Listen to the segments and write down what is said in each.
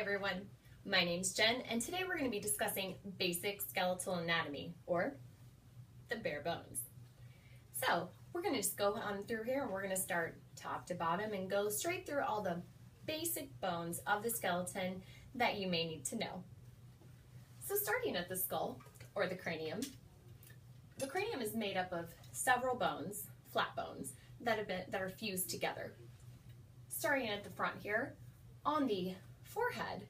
everyone, my name's Jen, and today we're going to be discussing basic skeletal anatomy, or the bare bones. So we're going to just go on through here, and we're going to start top to bottom and go straight through all the basic bones of the skeleton that you may need to know. So starting at the skull, or the cranium is made up of several bones, flat bones, that are fused together. Starting at the front here, on the forehead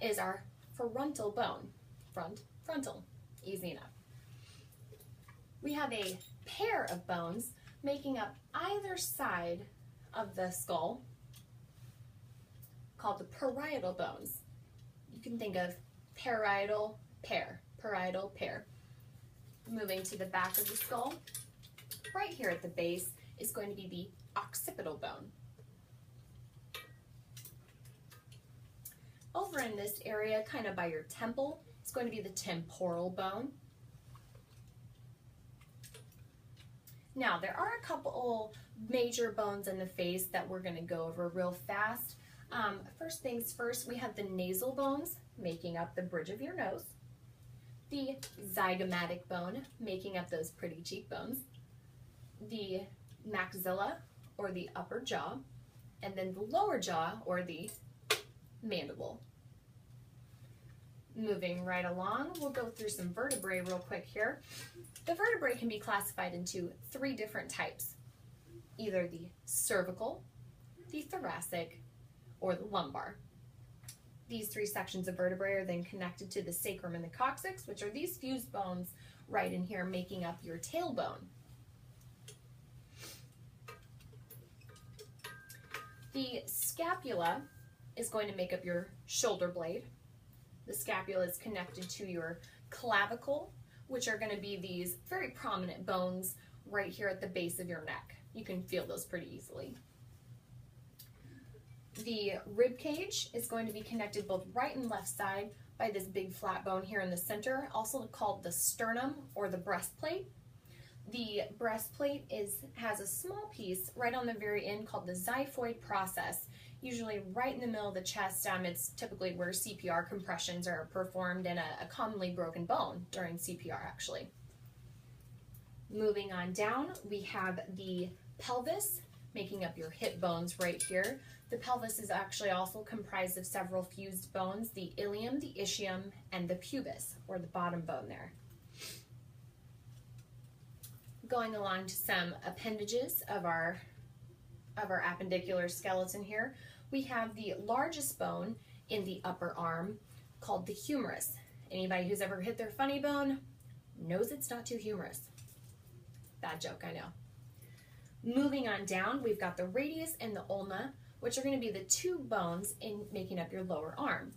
is our frontal bone. Frontal, easy enough. We have a pair of bones making up either side of the skull called the parietal bones. You can think of parietal pair. Moving to the back of the skull, right here at the base is going to be the occipital bone. Over in this area, kind of by your temple, it's going to be the temporal bone. Now, there are a couple major bones in the face that we're going to go over real fast. First things first, we have the nasal bones making up the bridge of your nose, the zygomatic bone making up those pretty cheekbones, the maxilla, or the upper jaw, and then the lower jaw, or the mandible. Moving right along, we'll go through some vertebrae real quick here. The vertebrae can be classified into three different types, either the cervical, the thoracic, or the lumbar. These three sections of vertebrae are then connected to the sacrum and the coccyx, which are these fused bones right in here making up your tailbone. The scapula is going to make up your shoulder blade. The scapula is connected to your clavicle, which are going to be these very prominent bones right here at the base of your neck. You can feel those pretty easily. The rib cage is going to be connected both right and left side by this big flat bone here in the center, also called the sternum or the breastplate. The breastplate has a small piece right on the very end called the xiphoid process, usually right in the middle of the chest. It's typically where CPR compressions are performed and a commonly broken bone during CPR actually. Moving on down, we have the pelvis making up your hip bones right here. The pelvis is actually also comprised of several fused bones, the ilium, the ischium, and the pubis, or the bottom bone there. Going along to some appendages of our appendicular skeleton here, we have the largest bone in the upper arm called the humerus. Anybody who's ever hit their funny bone knows it's not too humorous. Bad joke, I know. Moving on down, we've got the radius and the ulna, which are going to be the two bones in making up your lower arm.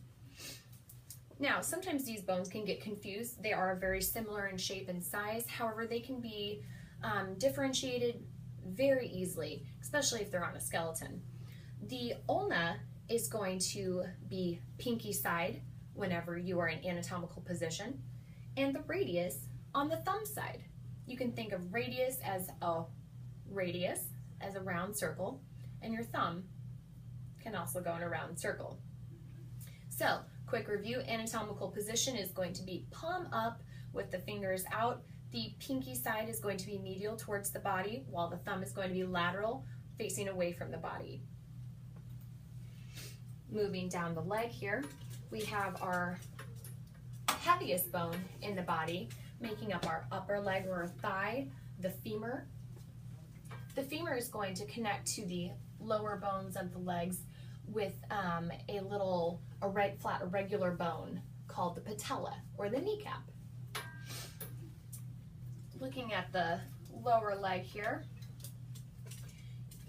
Now, sometimes these bones can get confused. They are very similar in shape and size. However, they can be differentiated very easily, especially if they're on a skeleton. The ulna is going to be pinky side whenever you are in anatomical position, and the radius on the thumb side. You can think of radius as a round circle, and your thumb can also go in a round circle. So, quick review, anatomical position is going to be palm up with the fingers out. The pinky side is going to be medial towards the body, while the thumb is going to be lateral, facing away from the body. Moving down the leg here, we have our heaviest bone in the body, making up our upper leg or thigh, the femur. The femur is going to connect to the lower bones of the legs with a flat irregular bone called the patella, or the kneecap. Looking at the lower leg here,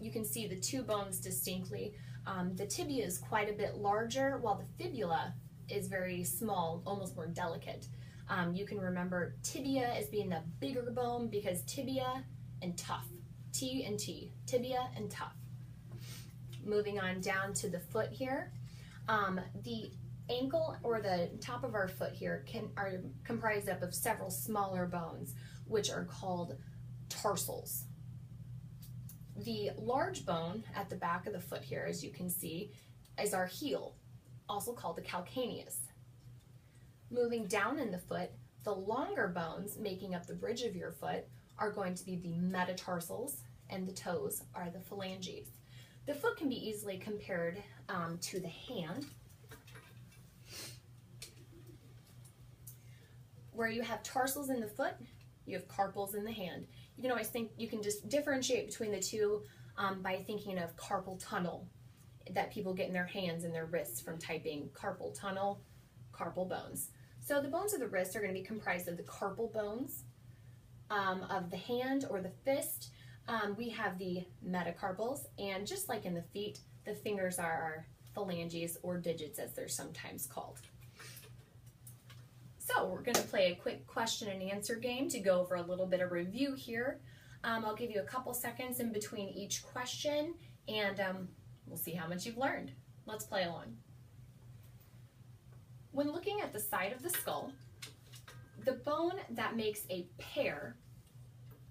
you can see the two bones distinctly. The tibia is quite a bit larger, while the fibula is very small, almost more delicate. You can remember tibia as being the bigger bone because tibia and tuft. T and T, tibia and tuft. Moving on down to the foot here, the ankle or the top of our foot here are comprised up of several smaller bones, which are called tarsals. The large bone at the back of the foot here, as you can see, is our heel. also called the calcaneus. Moving down in the foot, the longer bones making up the bridge of your foot are going to be the metatarsals, and the toes are the phalanges. The foot can be easily compared to the hand, where you have tarsals in the foot, you have carpals in the hand. You can always think, you can just differentiate between the two by thinking of carpal tunnel that people get in their hands and their wrists from typing carpal tunnel, carpal bones. So the bones of the wrist are going to be comprised of the carpal bones. Of the hand or the fist, we have the metacarpals, and just like in the feet, the fingers are our phalanges, or digits as they're sometimes called. So we're going to play a quick question and answer game to go over a little bit of review here. I'll give you a couple seconds in between each question, and we'll see how much you've learned. Let's play along. When looking at the side of the skull, the bone that makes a pair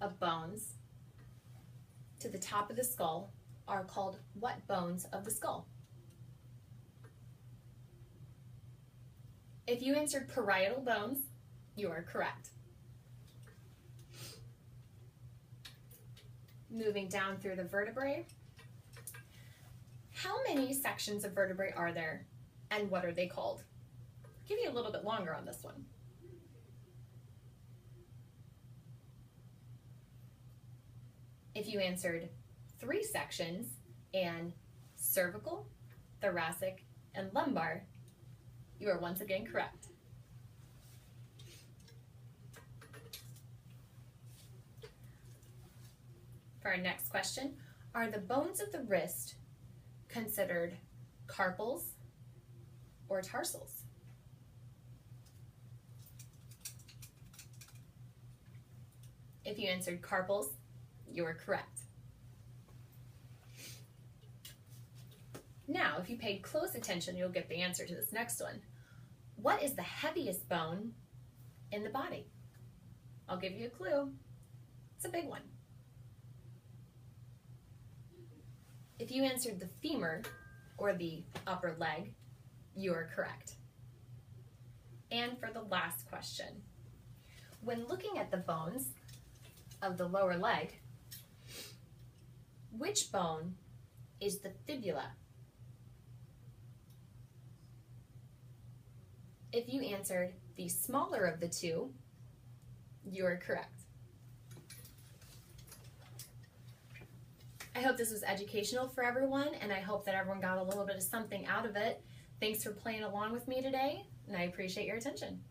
of bones to the top of the skull are called what bones of the skull? If you answered parietal bones, you are correct. Moving down through the vertebrae, how many sections of vertebrae are there, and what are they called? I'll give you a little bit longer on this one. If you answered 3 sections and cervical, thoracic, and lumbar, you are once again correct. For our next question, are the bones of the wrist considered carpals or tarsals? If you answered carpals, you are correct. Now, if you paid close attention, you'll get the answer to this next one. What is the heaviest bone in the body? I'll give you a clue. It's a big one. If you answered the femur, or the upper leg, you are correct. And for the last question, when looking at the bones of the lower leg, which bone is the fibula? If you answered the smaller of the two, you are correct. I hope this was educational for everyone, and I hope that everyone got a little bit of something out of it. Thanks for playing along with me today, and I appreciate your attention.